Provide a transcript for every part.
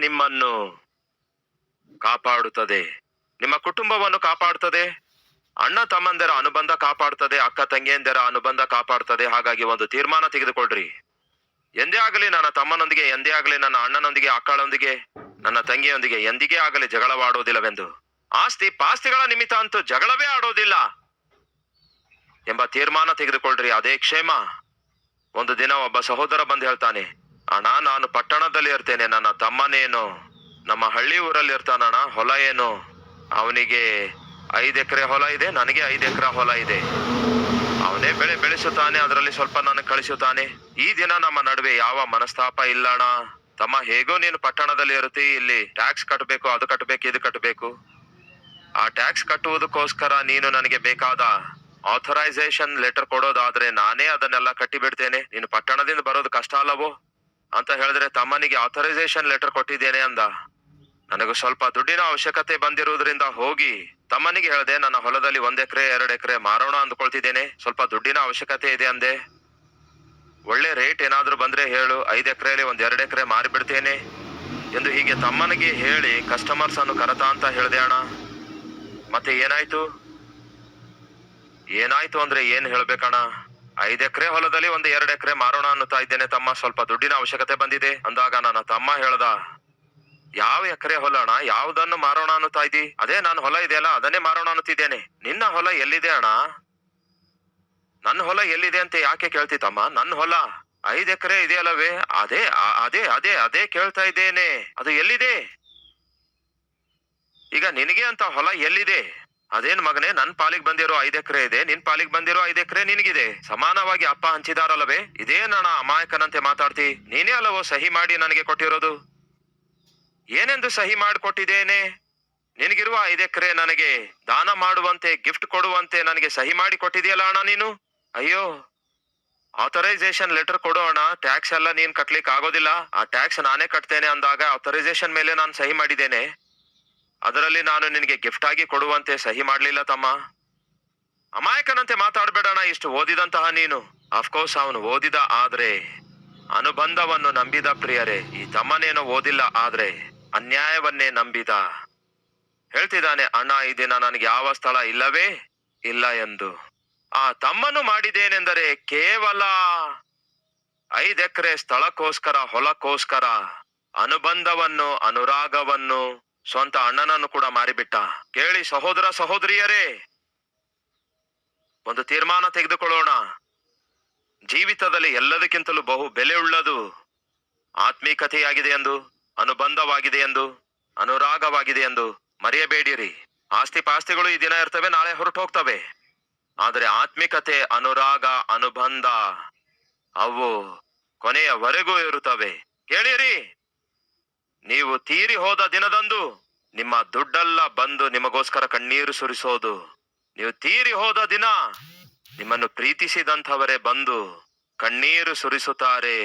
ನಿಮ್ಮನ್ನು ಕಾಪಾಡುತ್ತದೆ, ನಿಮ್ಮ ಕುಟುಂಬವನ್ನು ಕಾಪಾಡುತ್ತದೆ, ಅಣ್ಣ ತಮ್ಮಂದಿರ ಅನುಬಂಧ ಕಾಪಾಡುತ್ತದೆ, ಅಕ್ಕ ತಂಗಿಯಂದಿರ ಅನುಬಂಧ ಕಾಪಾಡುತ್ತದೆ. ಹಾಗಾಗಿ ಒಂದು ತೀರ್ಮಾನ ತೆಗೆದುಕೊಳ್ಳ್ರಿ. ಎಂದೇ ಆಗಲಿ ನನ್ನ ತಮ್ಮನೊಂದಿಗೆ, ಎಂದೇ ಆಗಲಿ ನನ್ನ ಅಣ್ಣನೊಂದಿಗೆ, ಅಕ್ಕಳೊಂದಿಗೆ, ನನ್ನ ತಂಗಿಯೊಂದಿಗೆ ಎಂದಿಗೇ ಆಗಲಿ ಜಗಳವಾಡುವುದಿಲ್ಲವೆಂದು. ಆಸ್ತಿ ಪಾಸ್ತಿಗಳ ನಿಮಿತ್ತ ಅಂತೂ ಜಗಳವೇ ಆಡೋದಿಲ್ಲ ಎಂಬ ತೀರ್ಮಾನ ತೆಗೆದುಕೊಳ್ಳ್ರಿ. ಅದೇ ಕ್ಷೇಮ. ಒಂದು ದಿನ ಒಬ್ಬ ಸಹೋದರ ಬಂದು ಹೇಳ್ತಾನೆ, ಅಣ್ಣ ನಾನು ಪಟ್ಟಣದಲ್ಲಿ ಇರ್ತೇನೆ, ನನ್ನ ತಮ್ಮನೇನು ನಮ್ಮ ಹಳ್ಳಿ ಊರಲ್ಲಿ ಇರ್ತಾನಣ್ಣ. ಹೊಲ ಏನು, ಅವನಿಗೆ 5 ಎಕರೆ ಹೊಲ ಇದೆ, ನನಗೆ 5 ಎಕರೆ ಹೊಲ ಇದೆ. ಅವನೇ ಬೆಳೆಸುತ್ತಾನೆ, ಅದರಲ್ಲಿ ಸ್ವಲ್ಪ ನನಗೆ ಕಳಿಸುತ್ತಾನೆ. ಈ ದಿನ ನಮ್ಮ ನಡುವೆ ಯಾವ ಮನಸ್ತಾಪ ಇಲ್ಲಣ್ಣ. ತಮ್ಮ, ಹೇಗೋ ನೀನು ಪಟ್ಟಣದಲ್ಲಿ ಇರುತ್ತಿ, ಇಲ್ಲಿ ಟ್ಯಾಕ್ಸ್ ಕಟ್ಟಬೇಕು, ಅದು ಕಟ್ಟಬೇಕು, ಇದು ಕಟ್ಟಬೇಕು. ಆ ಟ್ಯಾಕ್ಸ್ ಕಟ್ಟುವುದಕ್ಕೋಸ್ಕರ ನೀನು ನನಗೆ ಬೇಕಾದ ಆಥರೈಸೇಷನ್ ಲೆಟರ್ ಕೊಡೋದಾದ್ರೆ ನಾನೇ ಅದನ್ನೆಲ್ಲ ಕಟ್ಟಿ ಬಿಡ್ತೇನೆ. ನೀನು ಪಟ್ಟಣದಿಂದ ಬರೋದು ಕಷ್ಟ ಅಲ್ಲವೋ ಅಂತ ಹೇಳಿದ್ರೆ, ತಮ್ಮನಿಗೆ ಆಥರೈಸೇಷನ್ ಲೆಟರ್ ಕೊಟ್ಟಿದ್ದೇನೆ ಅಂದ. ನನಗೂ ಸ್ವಲ್ಪ ದುಡ್ಡಿನ ಅವಶ್ಯಕತೆ ಬಂದಿರುವುದರಿಂದ ಹೋಗಿ ತಮ್ಮನಿಗೆ ಹೇಳಿದೆ, ನನ್ನ ಹೊಲದಲ್ಲಿ 1 ಎಕರೆ 2 ಎಕರೆ ಮಾರೋಣ ಅಂದ್ಕೊಳ್ತಿದ್ದೇನೆ, ಸ್ವಲ್ಪ ದುಡ್ಡಿನ ಅವಶ್ಯಕತೆ ಇದೆ ಅಂದೆ. ಒಳ್ಳೆ ರೇಟ್ ಏನಾದ್ರೂ ಬಂದ್ರೆ ಹೇಳು, 5 ಎಕರೆಯಲ್ಲಿ 1-2 ಎಕರೆ ಮಾರಿಬಿಡ್ತೇನೆ ಎಂದು ಹೀಗೆ ತಮ್ಮನಿಗೆ ಹೇಳಿ ಕಸ್ಟಮರ್ಸ್ ಅನ್ನು ಕರೆತ ಅಂತ ಹೇಳಿದೆ ಅಣ್ಣ. ಮತ್ತೆ ಏನಾಯ್ತು ಅಂದ್ರೆ ಏನ್ ಹೇಳ್ಬೇಕಣ್ಣ, 5 ಎಕರೆ ಹೊಲದಲ್ಲಿ 1-2 ಎಕರೆ ಮಾರೋಣ ಅನ್ನುತ್ತಾ ಇದ್ದೇನೆ ತಮ್ಮ, ಸ್ವಲ್ಪ ದುಡ್ಡಿನ ಅವಶ್ಯಕತೆ ಬಂದಿದೆ ಅಂದಾಗ ನನ್ನ ತಮ್ಮ ಹೇಳ್ದ, ಯಾವ ಎಕರೆ ಹೊಲ ಅಣ್ಣ, ಯಾವ್ದನ್ನು ಮಾರೋಣ ಅನ್ನುತ್ತಾ ಇದ್ದಿ? ಅದೇ ನನ್ನ ಹೊಲ ಇದೆಯಲ್ಲ, ಅದನ್ನೇ ಮಾರೋಣ ಅನ್ನುತ್ತಿದ್ದೇನೆ. ನಿನ್ನ ಹೊಲ ಎಲ್ಲಿದೆ ಅಣ್ಣ? ನನ್ನ ಹೊಲ ಎಲ್ಲಿದೆ ಅಂತ ಯಾಕೆ ಕೇಳ್ತಿ ತಮ್ಮ? ನನ್ನ ಹೊಲ 5 ಎಕರೆ ಇದೆಯಲ್ಲವೇ, ಅದೇ ಅದೇ ಅದೇ ಅದೇ ಕೇಳ್ತಾ ಇದ್ದೇನೆ. ಅದು ಎಲ್ಲಿದೆ? ಈಗ ನಿನಗೆ ಅಂತ ಹೊಲ ಎಲ್ಲಿದೆ? ಅದೇನ್ ಮಗನೇ, ನನ್ ಪಾಲಿಗೆ ಬಂದಿರೋ 5 ಎಕರೆ ಇದೆ, ನಿನ್ ಪಾಲಿಗೆ ಬಂದಿರೋ 5 ಎಕರೆ ನಿನಗಿದೆ. ಸಮಾನವಾಗಿ ಅಪ್ಪ ಹಂಚಿದಾರಲ್ಲವೇ? ಇದೇನಣ್ಣ ಅಮಾಯಕನಂತೆ ಮಾತಾಡ್ತಿ? ನೀನೇ ಅಲ್ಲವೋ ಸಹಿ ಮಾಡಿ ನನಗೆ ಕೊಟ್ಟಿರೋದು? ಏನೆಂದು ಸಹಿ ಮಾಡಿಕೊಟ್ಟಿದ್ದೇನೆ? ನಿನಗಿರುವ 5 ಎಕರೆ ನನಗೆ ದಾನ ಮಾಡುವಂತೆ, ಗಿಫ್ಟ್ ಕೊಡುವಂತೆ ನನಗೆ ಸಹಿ ಮಾಡಿ ಕೊಟ್ಟಿದೆಯಲ್ಲ ಅಣ್ಣ ನೀನು. ಅಯ್ಯೋ, ಆಥರೈಸೇಷನ್ ಲೆಟರ್ ಕೊಡು ಅಣ್ಣ, ಟ್ಯಾಕ್ಸ್ ಎಲ್ಲ ನೀನ್ ಕಟ್ಲಿಕ್ಕೆ ಆಗೋದಿಲ್ಲ, ಆ ಟ್ಯಾಕ್ಸ್ ನಾನೇ ಕಟ್ತೇನೆ ಅಂದಾಗ ಆಥರೈಸೇಷನ್ ಮೇಲೆ ನಾನು ಸಹಿ ಮಾಡಿದ್ದೇನೆ. ಅದರಲ್ಲಿ ನಾನು ನಿನಗೆ ಗಿಫ್ಟ್ ಆಗಿ ಕೊಡುವಂತೆ ಸಹಿ ಮಾಡ್ಲಿಲ್ಲ ತಮ್ಮ. ಅಮಾಯಕನಂತೆ ಮಾತಾಡ್ಬೇಡಣ, ಇಷ್ಟು ಓದಿದಂತಹ ನೀನು. ಅಫ್ಕೋರ್ಸ್ ಅವನು ಓದಿದ, ಆದ್ರೆ ಅನುಬಂಧವನ್ನು ನಂಬಿದ ಪ್ರಿಯರೇ. ಈ ತಮ್ಮನೇನೋ ಓದಿಲ್ಲ, ಆದ್ರೆ ಅನ್ಯಾಯವನ್ನೇ ನಂಬಿದ. ಹೇಳ್ತಿದ್ದಾನೆ, ಅಣ್ಣ ಈ ದಿನ ನನಗೆ ಯಾವ ಸ್ಥಳ ಇಲ್ಲವೇ ಇಲ್ಲ ಎಂದು. ಆ ತಮ್ಮನು ಮಾಡಿದೇನೆಂದರೆ ಕೇವಲ 5 ಎಕರೆ ಸ್ಥಳಕ್ಕೋಸ್ಕರ, ಹೊಲಕ್ಕೋಸ್ಕರ ಅನುಬಂಧವನ್ನು, ಅನುರಾಗವನ್ನು, ಸ್ವಂತ ಅಣ್ಣನನ್ನು ಕೂಡ ಮಾರಿಬಿಟ್ಟ. ಕೇಳಿ ಸಹೋದರ ಸಹೋದರಿಯರೇ, ಒಂದು ತೀರ್ಮಾನ ತೆಗೆದುಕೊಳ್ಳೋಣ. ಜೀವಿತದಲ್ಲಿ ಎಲ್ಲದಕ್ಕಿಂತಲೂ ಬಹು ಬೆಲೆಯುಳ್ಳದು ಆತ್ಮೀಕತೆಯಾಗಿದೆ ಎಂದು, ಅನುಬಂಧವಾಗಿದೆ ಎಂದು, ಅನುರಾಗವಾಗಿದೆ ಎಂದು ಮರೆಯಬೇಡಿರಿ. ಆಸ್ತಿ ಪಾಸ್ತಿಗಳು ಈ ದಿನ ಇರ್ತವೆ, ನಾಳೆ ಹೊರಟು ಹೋಗ್ತವೆ. ಆದರೆ ಆತ್ಮಿಕತೆ, ಅನುರಾಗ, ಅನುಬಂಧ ಅವು ಕೊನೆಯವರೆಗೂ ಇರುತ್ತವೆ. ಕೇಳಿರಿ, ನೀವು ತೀರಿ ಹೋದ ದಿನದಂದು ನಿಮ್ಮ ದುಡ್ಡೆಲ್ಲ ಬಂದು ನಿಮಗೋಸ್ಕರ ಕಣ್ಣೀರು ಸುರಿಸೋದು. ನೀವು ತೀರಿ ಹೋದ ದಿನ ನಿಮ್ಮನ್ನು ಪ್ರೀತಿಸಿದಂಥವರೇ ಬಂದು ಕಣ್ಣೀರು ಸುರಿಸುತ್ತಾರೆ,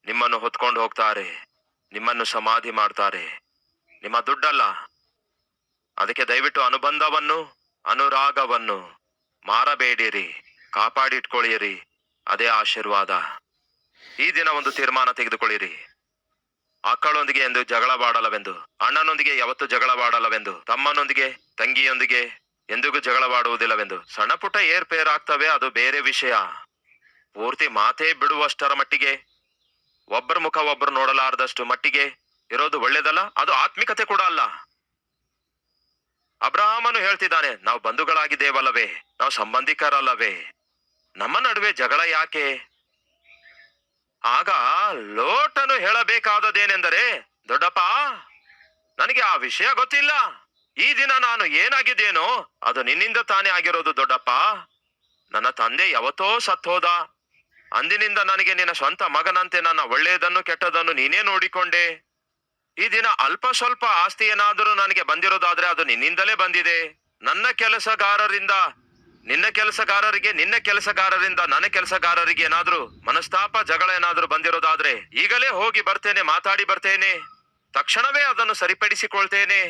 ನಿಮ್ಮನ್ನು ಹೊತ್ಕೊಂಡು ಹೋಗ್ತಾರೆ, ನಿಮ್ಮನ್ನು ಸಮಾಧಿ ಮಾಡ್ತಾರೆ. ನಿಮ್ಮ ದುಡ್ಡಲ್ಲ. ಅದಕ್ಕೆ ದಯವಿಟ್ಟು ಅನುಬಂಧವನ್ನು, ಅನುರಾಗವನ್ನು ಮಾರಬೇಡಿರಿ, ಕಾಪಾಡಿಟ್ಕೊಳ್ಳಿರಿ. ಅದೇ ಆಶೀರ್ವಾದ. ಈ ದಿನ ಒಂದು ತೀರ್ಮಾನ ತೆಗೆದುಕೊಳ್ಳಿರಿ. ಅಕ್ಕಳೊಂದಿಗೆ ಎಂದು ಜಗಳವಾಡಲವೆಂದು, ಅಣ್ಣನೊಂದಿಗೆ ಯಾವತ್ತು ಜಗಳವಾಡಲವೆಂದು, ತಮ್ಮನೊಂದಿಗೆ, ತಂಗಿಯೊಂದಿಗೆ ಎಂದಿಗೂ ಜಗಳವಾಡುವುದಿಲ್ಲವೆಂದು. ಸಣ್ಣ ಪುಟ್ಟ ಏರ್ಪೇರ್ ಆಗ್ತವೆ, ಅದು ಬೇರೆ ವಿಷಯ. ಪೂರ್ತಿ ಮಾತೇ ಬಿಡುವಷ್ಟರ ಮಟ್ಟಿಗೆ, ಒಬ್ಬರ ಮುಖ ಒಬ್ಬರು ನೋಡಲಾರದಷ್ಟು ಮಟ್ಟಿಗೆ ಇರೋದು ಒಳ್ಳೇದಲ್ಲ. ಅದು ಆತ್ಮಿಕತೆ ಕೂಡ ಅಲ್ಲ. ಅಬ್ರಹಾಮನು ಹೇಳ್ತಿದ್ದಾನೆ, ನಾವು ಬಂಧುಗಳಾಗಿದ್ದೇವಲ್ಲವೇ, ನಾವು ಸಂಬಂಧಿಕರಲ್ಲವೇ, ನಮ್ಮ ನಡುವೆ ಜಗಳ ಯಾಕೆ? ಆಗ ಲೋಟನು ಹೇಳಬೇಕಾದದೇನೆಂದರೆ, ದೊಡ್ಡಪ್ಪ ನನಗೆ ಆ ವಿಷಯ ಗೊತ್ತಿಲ್ಲ. ಈ ದಿನ ನಾನು ಏನಾಗಿದ್ದೇನೋ ಅದು ನಿನ್ನಿಂದ ತಾನೇ ಆಗಿರೋದು ದೊಡ್ಡಪ್ಪ. ನನ್ನ ತಂದೆ ಯಾವತ್ತೋ ಸತ್ತೋದ. ಅಂದಿನಿಂದ ನನಗೆ ನಿನ್ನ ಸ್ವಂತ ಮಗನಂತೆ ನನ್ನ ಒಳ್ಳೆಯದನ್ನು ಕೆಟ್ಟದನ್ನು ನೀನೇ ನೋಡಿಕೊಂಡೆ. ಈ ದಿನ ಅಲ್ಪ ಸ್ವಲ್ಪ ಆಸ್ತಿ ಏನಾದರೂ ನನಗೆ ಬಂದಿರೋದಾದ್ರೆ ಅದು ನಿನ್ನಿಂದಲೇ ಬಂದಿದೆ. ನನ್ನ ಕೆಲಸಗಾರರಿಂದ ನಿನ್ನ ಕೆಲಸಗಾರರಿಗೆ, ನಿನ್ನ ಕೆಲಸಗಾರರಿಂದ ನನ್ನ ಕೆಲಸಗಾರರಿಗೆ ಏನಾದ್ರೂ ಮನಸ್ತಾಪ, ಜಗಳ ಏನಾದ್ರೂ ಬಂದಿರೋದಾದ್ರೆ ಈಗಲೇ ಹೋಗಿ ಬರ್ತೇನೆ, ಮಾತಾಡಿ ಬರ್ತೇನೆ, ತಕ್ಷಣವೇ ಅದನ್ನು ಸರಿಪಡಿಸಿಕೊಳ್ತೇನೆ.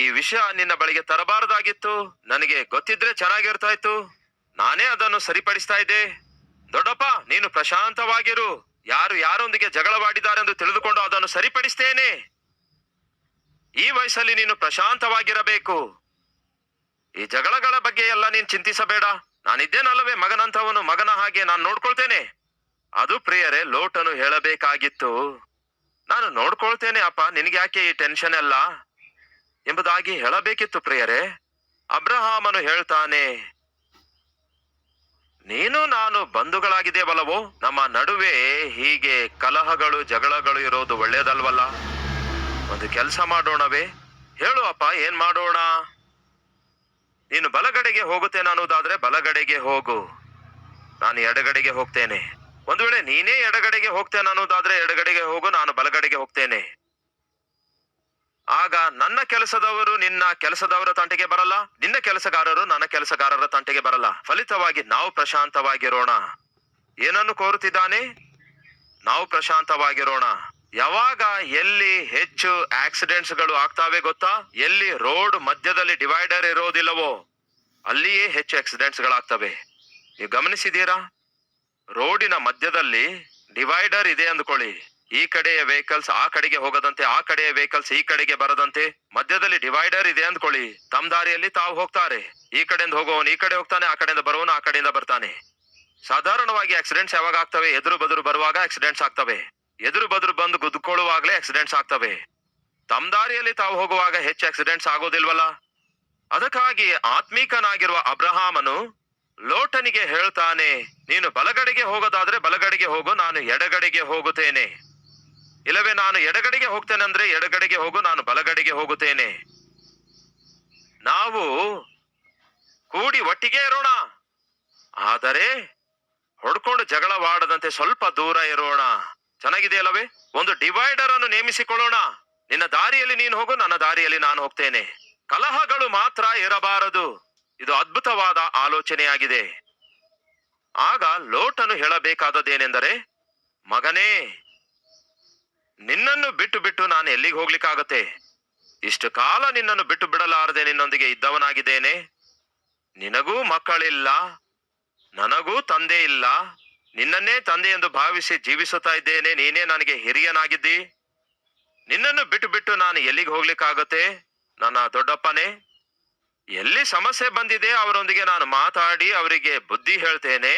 ಈ ವಿಷಯ ನಿನ್ನ ಬಳಿಗೆ ತರಬಾರದಾಗಿತ್ತು, ನನಗೆ ಗೊತ್ತಿದ್ರೆ ಚೆನ್ನಾಗಿರ್ತಾ ಇತ್ತು, ನಾನೇ ಅದನ್ನು ಸರಿಪಡಿಸ್ತಾ ಇದ್ದೆ. ದೊಡ್ಡಪ್ಪ ನೀನು ಪ್ರಶಾಂತವಾಗಿರು. ಯಾರು ಯಾರೊಂದಿಗೆ ಜಗಳವಾಡಿದ್ದಾರೆ ಎಂದು ತಿಳಿದುಕೊಂಡು ಅದನ್ನು ಸರಿಪಡಿಸ್ತೇನೆ. ಈ ವಯಸ್ಸಲ್ಲಿ ನೀನು ಪ್ರಶಾಂತವಾಗಿರಬೇಕು. ಈ ಜಗಳಗಳ ಬಗ್ಗೆ ಎಲ್ಲ ನೀನ್ ಚಿಂತಿಸಬೇಡ. ನಾನಿದ್ದೇನಲ್ಲವೇ ಮಗನಂತವನು, ಮಗನ ಹಾಗೆ ನಾನು ನೋಡ್ಕೊಳ್ತೇನೆ. ಅದು ಪ್ರಿಯರೇ ಲೋಟನು ಹೇಳಬೇಕಾಗಿತ್ತು. ನಾನು ನೋಡ್ಕೊಳ್ತೇನೆ ಅಪ್ಪ, ನಿನ್ಗೆ ಯಾಕೆ ಈ ಟೆನ್ಷನ್ ಎಲ್ಲ ಎಂಬುದಾಗಿ ಹೇಳಬೇಕಿತ್ತು ಪ್ರಿಯರೇ. ಅಬ್ರಹಾಮನು ಹೇಳ್ತಾನೆ, ನೀನು ನಾನು ಬಂಧುಗಳಾಗಿದ್ದೇವಲ್ಲವೋ, ನಮ್ಮ ನಡುವೆ ಹೀಗೆ ಕಲಹಗಳು ಜಗಳಗಳು ಇರೋದು ಒಳ್ಳೇದಲ್ವಲ್ಲ. ಒಂದು ಕೆಲಸ ಮಾಡೋಣವೇ? ಹೇಳು ಅಪ್ಪ, ಏನ್ ಮಾಡೋಣ? ನೀನು ಬಲಗಡೆಗೆ ಹೋಗುತ್ತೇನೆ ಅನ್ನೋದಾದ್ರೆ ಬಲಗಡೆಗೆ ಹೋಗು, ನಾನು ಎಡಗಡೆಗೆ ಹೋಗ್ತೇನೆ. ಒಂದು ವೇಳೆ ನೀನೇ ಎಡಗಡೆಗೆ ಹೋಗ್ತೇನೆ ಅನ್ನೋದಾದ್ರೆ ಎಡಗಡೆಗೆ ಹೋಗು, ನಾನು ಬಲಗಡೆಗೆ ಹೋಗ್ತೇನೆ. ಆಗ ನನ್ನ ಕೆಲಸದವರು ನಿನ್ನ ಕೆಲಸದವರ ತಂಟೆಗೆ ಬರಲ್ಲ, ನಿನ್ನ ಕೆಲಸಗಾರರು ನನ್ನ ಕೆಲಸಗಾರರ ತಂಟೆಗೆ ಬರಲ್ಲ. ಫಲಿತವಾಗಿ ನಾವು ಪ್ರಶಾಂತವಾಗಿರೋಣ. ಏನನ್ನು ಕೋರುತ್ತಿದ್ದಾನೆ? ನಾವು ಪ್ರಶಾಂತವಾಗಿರೋಣ. ಯಾವಾಗ ಎಲ್ಲಿ ಹೆಚ್ಚು ಆಕ್ಸಿಡೆಂಟ್ಸ್ ಗಳು ಆಗ್ತಾವೆ ಗೊತ್ತಾ? ಎಲ್ಲಿ ರೋಡ್ ಮಧ್ಯದಲ್ಲಿ ಡಿವೈಡರ್ ಇರೋದಿಲ್ಲವೋ ಅಲ್ಲಿಯೇ ಹೆಚ್ಚು ಆಕ್ಸಿಡೆಂಟ್ಸ್ ಗಳಾಗ್ತವೆ. ನೀವು ಗಮನಿಸಿದೀರಾ? ರೋಡಿನ ಮಧ್ಯದಲ್ಲಿ ಡಿವೈಡರ್ ಇದೆ ಅಂದ್ಕೊಳ್ಳಿ, ಈ ಕಡೆಯ ವೆಹಿಕಲ್ಸ್ ಆ ಕಡೆಗೆ ಹೋಗದಂತೆ, ಆ ಕಡೆಯ ವೆಹಿಕಲ್ಸ್ ಈ ಕಡೆಗೆ ಬರದಂತೆ ಮಧ್ಯದಲ್ಲಿ ಡಿವೈಡರ್ ಇದೆ ಅಂದ್ಕೊಳ್ಳಿ. ತಮ್ಮ ದಾರಿಯಲ್ಲಿ ತಾವು ಹೋಗ್ತಾರೆ. ಈ ಕಡೆಯಿಂದ ಹೋಗುವವನು ಈ ಕಡೆ ಹೋಗ್ತಾನೆ, ಆ ಕಡೆಯಿಂದ ಬರುವವನು ಆ ಕಡೆಯಿಂದ ಬರ್ತಾನೆ. ಸಾಧಾರಣವಾಗಿ ಆಕ್ಸಿಡೆಂಟ್ಸ್ ಯಾವಾಗ ಆಗ್ತವೆ? ಎದುರು ಬದುರು ಬರುವಾಗ ಆಕ್ಸಿಡೆಂಟ್ಸ್ ಆಗ್ತವೆ. ಎದುರು ಬದುರು ಬಂದು ಗುದ್ದುಕೊಳ್ಳುವಾಗಲೇ ಆಕ್ಸಿಡೆಂಟ್ಸ್ ಆಗ್ತವೆ. ತಮ್ಮ ದಾರಿಯಲ್ಲಿ ತಾವು ಹೋಗುವಾಗ ಹೆಚ್ಚು ಆಕ್ಸಿಡೆಂಟ್ಸ್ ಆಗೋದಿಲ್ವಲ್ಲ. ಅದಕ್ಕಾಗಿ ಆತ್ಮೀಕನಾಗಿರುವ ಅಬ್ರಹಾಮನು ಲೋಟನಿಗೆ ಹೇಳ್ತಾನೆ, ನೀನು ಬಲಗಡೆಗೆ ಹೋಗೋದಾದ್ರೆ ಬಲಗಡೆಗೆ ಹೋಗು, ನಾನು ಎಡಗಡೆಗೆ ಹೋಗುತ್ತೇನೆ. ಇಲ್ಲವೇ ನಾನು ಎಡಗಡೆಗೆ ಹೋಗ್ತೇನೆ ಅಂದ್ರೆ ಎಡಗಡೆಗೆ ಹೋಗು, ನಾನು ಬಲಗಡೆಗೆ ಹೋಗುತ್ತೇನೆ. ನಾವು ಕೂಡಿ ಒಟ್ಟಿಗೆ ಇರೋಣ, ಆದರೆ ಹೊಡ್ಕೊಂಡು ಜಗಳವಾಡದಂತೆ ಸ್ವಲ್ಪ ದೂರ ಇರೋಣ. ಚೆನ್ನಾಗಿದೆಯಲ್ಲವೇ? ಒಂದು ಡಿವೈಡರ್ ಅನ್ನು ನೇಮಿಸಿಕೊಳ್ಳೋಣ. ನಿನ್ನ ದಾರಿಯಲ್ಲಿ ನೀನು ಹೋಗು, ನನ್ನ ದಾರಿಯಲ್ಲಿ ನಾನು ಹೋಗ್ತೇನೆ. ಕಲಹಗಳು ಮಾತ್ರ ಇರಬಾರದು. ಇದು ಅದ್ಭುತವಾದ ಆಲೋಚನೆಯಾಗಿದೆ. ಆಗ ಲೋಟನು ಹೇಳಬೇಕಾದದ್ದೇನೆಂದರೆ, ಮಗನೇ, ನಿನ್ನನ್ನು ಬಿಟ್ಟು ಬಿಟ್ಟು ನಾನು ಎಲ್ಲಿಗೆ ಹೋಗ್ಲಿಕ್ಕಾಗತ್ತೆ? ಇಷ್ಟು ಕಾಲ ನಿನ್ನನ್ನು ಬಿಟ್ಟು ಬಿಡಲಾರದೆ ನಿನ್ನೊಂದಿಗೆ ಇದ್ದವನಾಗಿದ್ದೇನೆ. ನಿನಗೂ ಮಕ್ಕಳಿಲ್ಲ, ನನಗೂ ತಂದೆ ಇಲ್ಲ. ನಿನ್ನನ್ನೇ ತಂದೆ ಎಂದು ಭಾವಿಸಿ ಜೀವಿಸುತ್ತಾ ಇದ್ದೇನೆ. ನೀನೇ ನನಗೆ ಹಿರಿಯನಾಗಿದ್ದಿ. ನಿನ್ನನ್ನು ಬಿಟ್ಟು ಬಿಟ್ಟು ನಾನು ಎಲ್ಲಿಗೆ ಹೋಗ್ಲಿಕ್ಕಾಗತ್ತೆ? ನನ್ನ ದೊಡ್ಡಪ್ಪನೇ, ಎಲ್ಲಿ ಸಮಸ್ಯೆ ಬಂದಿದೆ ಅವರೊಂದಿಗೆ ನಾನು ಮಾತಾಡಿ ಅವರಿಗೆ ಬುದ್ಧಿ ಹೇಳ್ತೇನೆ.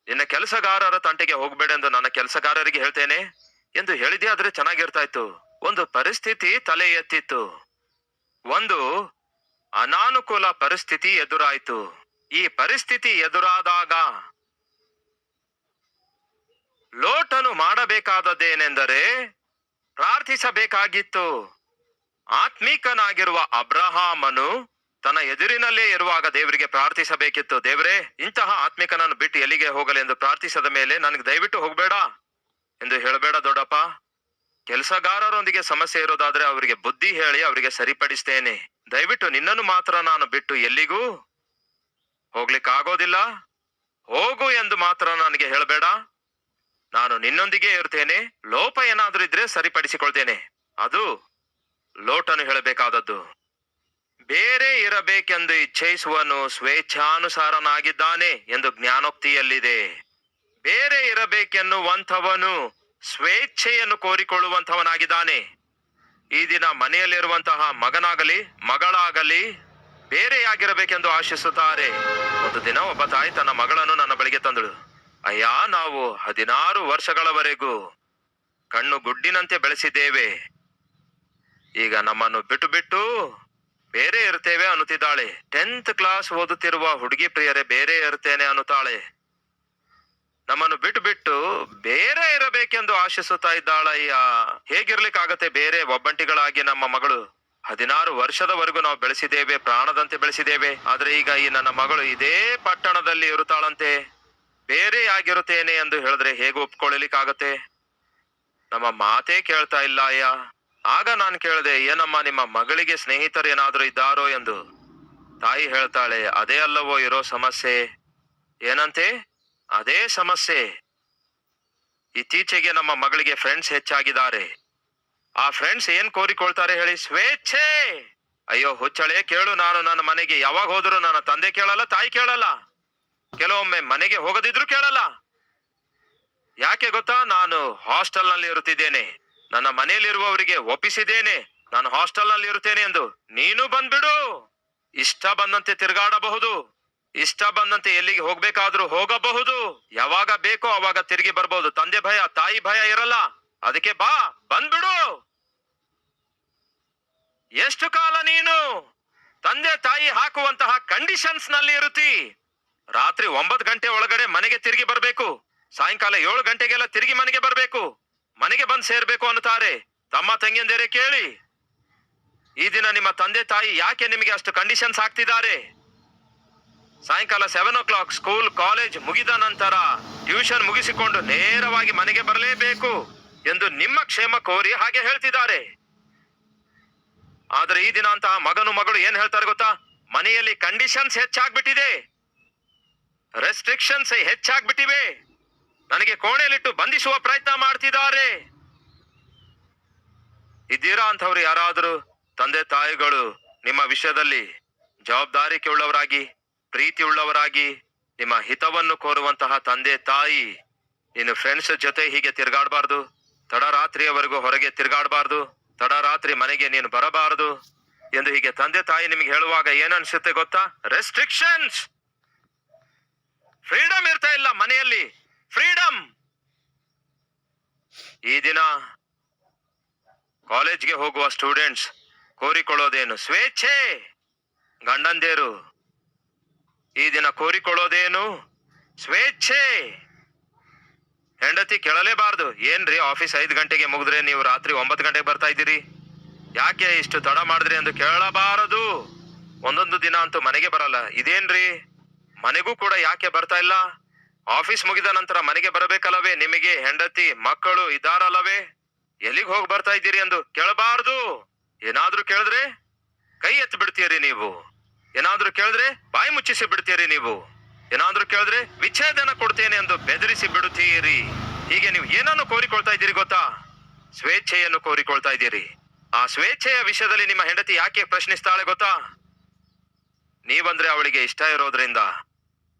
ನಿನ್ನ ಕೆಲಸಗಾರರ ತಂಟೆಗೆ ಹೋಗ್ಬೇಡೆಂದು ನನ್ನ ಕೆಲಸಗಾರರಿಗೆ ಹೇಳ್ತೇನೆ ಎಂದು ಹೇಳಿದೆ ಆದ್ರೆ ಚೆನ್ನಾಗಿರ್ತಾ ಇತ್ತು. ಒಂದು ಪರಿಸ್ಥಿತಿ ತಲೆ ಎತ್ತಿತ್ತು. ಒಂದು ಅನಾನುಕೂಲ ಪರಿಸ್ಥಿತಿ ಎದುರಾಯ್ತು. ಈ ಪರಿಸ್ಥಿತಿ ಎದುರಾದಾಗ ಲೋಟನು ಮಾಡಬೇಕಾದದ್ದೇನೆಂದರೆ ಪ್ರಾರ್ಥಿಸಬೇಕಾಗಿತ್ತು. ಆತ್ಮೀಕನಾಗಿರುವ ಅಬ್ರಹಾಮನು ತನ್ನ ಎದುರಿನಲ್ಲೇ ಇರುವಾಗ ದೇವರಿಗೆ ಪ್ರಾರ್ಥಿಸಬೇಕಿತ್ತು. ದೇವರೇ, ಇಂತಹ ಆತ್ಮಿಕನನ್ನು ಬಿಟ್ಟು ಎಲ್ಲಿಗೆ ಹೋಗಲಿ ಎಂದು ಪ್ರಾರ್ಥಿಸದ ಮೇಲೆ ನನಗೆ ದಯವಿಟ್ಟು ಹೋಗಬೇಡ ಎಂದು ಹೇಳಬೇಡ ದೊಡ್ಡಪ್ಪ. ಕೆಲಸಗಾರರೊಂದಿಗೆ ಸಮಸ್ಯೆ ಇರೋದಾದ್ರೆ ಅವರಿಗೆ ಬುದ್ಧಿ ಹೇಳಿ ಅವರಿಗೆ ಸರಿಪಡಿಸ್ತೇನೆ. ದಯವಿಟ್ಟು ನಿನ್ನನ್ನು ಮಾತ್ರ ನಾನು ಬಿಟ್ಟು ಎಲ್ಲಿಗೂ ಹೋಗ್ಲಿಕ್ಕಾಗೋದಿಲ್ಲ. ಹೋಗು ಎಂದು ಮಾತ್ರ ನನಗೆ ಹೇಳಬೇಡ. ನಾನು ನಿನ್ನೊಂದಿಗೆ ಇರ್ತೇನೆ. ಲೋಪ ಏನಾದ್ರೂ ಇದ್ರೆ ಸರಿಪಡಿಸಿಕೊಳ್ತೇನೆ. ಅದು ಲೋಟನು ಹೇಳಬೇಕಾದದ್ದು. ಬೇರೆ ಇರಬೇಕೆಂದು ಇಚ್ಛಿಸುವನು ಸ್ವೇಚ್ಛಾನುಸಾರನಾಗಿದ್ದಾನೆ ಎಂದು ಜ್ಞಾನೋಕ್ತಿಯಲ್ಲಿದೆ. ಬೇರೆ ಇರಬೇಕೆನ್ನುವಂಥವನು ಸ್ವೇಚ್ಛೆಯನ್ನು ಕೋರಿಕೊಳ್ಳುವಂಥವನಾಗಿದ್ದಾನೆ. ಈ ದಿನ ಮನೆಯಲ್ಲಿರುವಂತಹ ಮಗನಾಗಲಿ ಮಗಳಾಗಲಿ ಬೇರೆಯಾಗಿರಬೇಕೆಂದು ಆಶಿಸುತ್ತಾರೆ. ಒಂದು ದಿನ ಒಬ್ಬ ತಾಯಿ ತನ್ನ ಮಗಳನ್ನು ನನ್ನ ಬಳಿಗೆ ತಂದಳು. ಅಯ್ಯ, ನಾವು 16 ವರ್ಷಗಳವರೆಗೂ ಕಣ್ಣು ಗುಡ್ಡಿನಂತೆ ಬೆಳೆಸಿದ್ದೇವೆ. ಈಗ ನಮ್ಮನ್ನು ಬಿಟ್ಟು ಬಿಟ್ಟು ಬೇರೆ ಇರ್ತೇವೆ ಅನ್ನುತ್ತಿದ್ದಾಳೆ. 10th ಕ್ಲಾಸ್ ಓದುತ್ತಿರುವ ಹುಡುಗಿ ಪ್ರಿಯರೇ, ಬೇರೆ ಇರ್ತೇನೆ ಅನ್ನುತ್ತಾಳೆ. ನಮ್ಮನ್ನು ಬಿಟ್ಟು ಬಿಟ್ಟು ಬೇರೆ ಇರಬೇಕೆಂದು ಆಶಿಸುತ್ತಾ ಇದ್ದಾಳಯ್ಯ. ಹೇಗಿರ್ಲಿಕ್ಕಾಗತ್ತೆ ಬೇರೆ? ಒಬ್ಬಂಟಿಗಳಾಗಿ ನಮ್ಮ ಮಗಳು 16 ವರ್ಷದವರೆಗೂ ನಾವು ಬೆಳೆಸಿದ್ದೇವೆ, ಪ್ರಾಣದಂತೆ ಬೆಳೆಸಿದ್ದೇವೆ. ಆದ್ರೆ ಈಗ ಈ ನನ್ನ ಮಗಳು ಇದೇ ಪಟ್ಟಣದಲ್ಲಿ ಇರುತ್ತಾಳಂತೆ. ಬೇರೆ ಆಗಿರುತ್ತೇನೆ ಎಂದು ಹೇಳಿದ್ರೆ ಹೇಗೆ ಒಪ್ಕೊಳ್ಳಲಿಕ್ಕಾಗತ್ತೆ? ನಮ್ಮ ಮಾತೇ ಕೇಳ್ತಾ ಇಲ್ಲ ಅಯ್ಯ. ಆಗ ನಾನು ಕೇಳಿದೆ, ಏನಮ್ಮ ನಿಮ್ಮ ಮಗಳಿಗೆ ಸ್ನೇಹಿತರು ಏನಾದ್ರೂ ಇದ್ದಾರೋ ಎಂದು. ತಾಯಿ ಹೇಳ್ತಾಳೆ, ಅದೇ ಅಲ್ಲವೋ ಇರೋ ಸಮಸ್ಯೆ. ಏನಂತೆ? ಅದೇ ಸಮಸ್ಯೆ. ಇತ್ತೀಚೆಗೆ ನಮ್ಮ ಮಗಳಿಗೆ ಫ್ರೆಂಡ್ಸ್ ಹೆಚ್ಚಾಗಿದ್ದಾರೆ. ಆ ಫ್ರೆಂಡ್ಸ್ ಏನ್ ಕೋರಿಕೊಳ್ತಾರೆ ಹೇಳಿ? ಸ್ವೇಚ್ಛೆ. ಅಯ್ಯೋ ಹುಚ್ಚಳೆ, ಕೇಳು. ನಾನು ನನ್ನ ಮನೆಗೆ ಯಾವಾಗ ಹೋದ್ರು ನನ್ನ ತಂದೆ ಕೇಳಲ್ಲ, ತಾಯಿ ಕೇಳಲ್ಲ. ಕೆಲವೊಮ್ಮೆ ಮನೆಗೆ ಹೋಗದಿದ್ರು ಕೇಳಲ್ಲ. ಯಾಕೆ ಗೊತ್ತಾ? ನಾನು ಹಾಸ್ಟೆಲ್ ನಲ್ಲಿ ಇರುತ್ತಿದ್ದೇನೆ. ನನ್ನ ಮನೆಯಲ್ಲಿರುವವರಿಗೆ ಒಪ್ಪಿಸಿದ್ದೇನೆ, ನಾನು ಹಾಸ್ಟೆಲ್ ನಲ್ಲಿ ಇರುತ್ತೇನೆ ಎಂದು. ನೀನು ಬಂದ್ಬಿಡು. ಇಷ್ಟ ಬಂದಂತೆ ತಿರುಗಾಡಬಹುದು, ಇಷ್ಟ ಬಂದಂತೆ ಎಲ್ಲಿಗೆ ಹೋಗ್ಬೇಕಾದ್ರೂ ಹೋಗಬಹುದು, ಯಾವಾಗ ಬೇಕೋ ಅವಾಗ ತಿರುಗಿ ಬರ್ಬಹುದು. ತಂದೆ ಭಯ ತಾಯಿ ಭಯ ಇರಲ್ಲ. ಅದಕ್ಕೆ ಬಾ, ಬಂದ್ಬಿಡು. ಎಷ್ಟು ಕಾಲ ನೀನು ತಂದೆ ತಾಯಿ ಹಾಕುವಂತಹ ಕಂಡೀಷನ್ಸ್ ನಲ್ಲಿ ಇರುತ್ತಿ? ರಾತ್ರಿ 9 ಗಂಟೆ ಒಳಗಡೆ ಮನೆಗೆ ತಿರುಗಿ ಬರ್ಬೇಕು, ಸಾಯಂಕಾಲ 7 ಗಂಟೆಗೆಲ್ಲ ತಿರುಗಿ ಮನೆಗೆ ಬರ್ಬೇಕು, ಮನೆಗೆ ಬಂದು ಸೇರ್ಬೇಕು ಅನ್ನುತ್ತಾರೆ. ತಮ್ಮ ತಂಗಿಯಂದಿರೇ ಕೇಳಿ, ಈ ದಿನ ನಿಮ್ಮ ತಂದೆ ತಾಯಿ ಯಾಕೆ ನಿಮಗೆ ಅಷ್ಟು ಕಂಡೀಷನ್ಸ್ ಹಾಕ್ತಿದ್ದಾರೆ? ಸಾಯಂಕಾಲ 7 o'clock ಸ್ಕೂಲ್ ಕಾಲೇಜ್ ಮುಗಿದ ನಂತರ ಟ್ಯೂಷನ್ ಮುಗಿಸಿಕೊಂಡು ನೇರವಾಗಿ ಮನೆಗೆ ಬರಲೇಬೇಕು ಎಂದು ನಿಮ್ಮ ಕ್ಷೇಮ ಕೋರಿ ಹಾಗೆ ಹೇಳ್ತಿದ್ದಾರೆ. ಆದ್ರೆ ಈ ದಿನ ಅಂತಹ ಮಗನು ಮಗಳು ಏನ್ ಹೇಳ್ತಾರೆ ಗೊತ್ತಾ? ಮನೆಯಲ್ಲಿ ಕಂಡೀಷನ್ಸ್ ಹೆಚ್ಚಾಗ್ಬಿಟ್ಟಿದೆ, ರೆಸ್ಟ್ರಿಕ್ಷನ್ಸ್ ಹೆಚ್ಚಾಗ್ಬಿಟ್ಟಿವೆ, ನನಗೆ ಕೋಣೆಯಲ್ಲಿಟ್ಟು ಬಂಧಿಸುವ ಪ್ರಯತ್ನ ಮಾಡ್ತಿದ್ದಾರೆ. ಇದ್ದೀರಾ ಅಂಥವ್ರು ಯಾರಾದರೂ? ತಂದೆ ತಾಯಿಗಳು ನಿಮ್ಮ ವಿಷಯದಲ್ಲಿ ಜವಾಬ್ದಾರಿಕೆ ಉಳ್ಳವರಾಗಿ, ಪ್ರೀತಿ ಉಳ್ಳವರಾಗಿ, ನಿಮ್ಮ ಹಿತವನ್ನು ಕೋರುವಂತಹ ತಂದೆ ತಾಯಿ. ನೀನು ಫ್ರೆಂಡ್ಸ್ ಜೊತೆ ಹೀಗೆ ತಿರುಗಾಡಬಾರ್ದು, ತಡರಾತ್ರಿಯವರೆಗೂ ಹೊರಗೆ ತಿರುಗಾಡಬಾರ್ದು, ತಡರಾತ್ರಿ ಮನೆಗೆ ನೀನು ಬರಬಾರದು ಎಂದು ಹೀಗೆ ತಂದೆ ತಾಯಿ ನಿಮಗೆ ಹೇಳುವಾಗ ಏನನ್ಸುತ್ತೆ ಗೊತ್ತಾ? ರೆಸ್ಟ್ರಿಕ್ಷನ್ಸ್. ಫ್ರೀಡಮ್ ಇರ್ತಾ ಇಲ್ಲ ಮನೆಯಲ್ಲಿ, ಫ್ರೀಡಮ್. ಈ ದಿನ ಕಾಲೇಜ್ಗೆ ಹೋಗುವ ಸ್ಟೂಡೆಂಟ್ಸ್ ಕೋರಿಕೊಳ್ಳೋದೇನು? ಸ್ವೇಚ್ಛೆ. ಗಂಡಂದೇರು ಈ ದಿನ ಕೋರಿಕೊಳ್ಳೋದೇನು? ಸ್ವೇಚ್ಛೆ. ಹೆಂಡತಿ ಕೇಳಲೇಬಾರ್ದು, ಏನ್ರಿ ಆಫೀಸ್ 5 ಗಂಟೆಗೆ ಮುಗಿದ್ರೆ ನೀವು ರಾತ್ರಿ 9 ಗಂಟೆಗೆ ಬರ್ತಾ ಇದ್ದೀರಿ, ಯಾಕೆ ಇಷ್ಟು ತಡ ಮಾಡಿದ್ರಿ ಎಂದು ಕೇಳಬಾರದು. ಒಂದೊಂದು ದಿನ ಅಂತೂ ಮನೆಗೆ ಬರಲ್ಲ. ಇದೇನ್ರಿ, ಮನೆಗೂ ಕೂಡ ಯಾಕೆ ಬರ್ತಾ ಇಲ್ಲ? ಆಫೀಸ್ ಮುಗಿದ ನಂತರ ಮನೆಗೆ ಬರಬೇಕಲ್ಲವೇ? ನಿಮಗೆ ಹೆಂಡತಿ ಮಕ್ಕಳು ಇದ್ದಾರಲ್ಲವೇ? ಎಲ್ಲಿಗೆ ಹೋಗಿ ಬರ್ತಾ ಇದ್ದೀರಿ ಎಂದು ಕೇಳಬಾರದು. ಏನಾದ್ರೂ ಕೇಳಿದ್ರೆ ಕೈ ಎತ್ತು ಬಿಡ್ತೀರಿ ನೀವು, ಏನಾದ್ರೂ ಕೇಳಿದ್ರೆ ಬಾಯಿ ಮುಚ್ಚಿಸಿ ಬಿಡ್ತೀರಿ ನೀವು, ಏನಾದ್ರೂ ಕೇಳಿದ್ರೆ ವಿಚ್ಛೇದನ ಕೊಡ್ತೇನೆ ಎಂದು ಬೆದರಿಸಿ ಬಿಡುತ್ತೀರಿ. ಹೀಗೆ ನೀವು ಏನನ್ನು ಕೋರಿಕೊಳ್ತಾ ಇದ್ದೀರಿ ಗೊತ್ತಾ? ಸ್ವೇಚ್ಛೆಯನ್ನು ಕೋರಿಕೊಳ್ತಾ ಇದ್ದೀರಿ. ಆ ಸ್ವೇಚ್ಛೆಯ ವಿಷಯದಲ್ಲಿ ನಿಮ್ಮ ಹೆಂಡತಿ ಯಾಕೆ ಪ್ರಶ್ನಿಸ್ತಾಳೆ ಗೊತ್ತಾ? ನೀವಂದ್ರೆ ಅವಳಿಗೆ ಇಷ್ಟ ಇರೋದ್ರಿಂದ,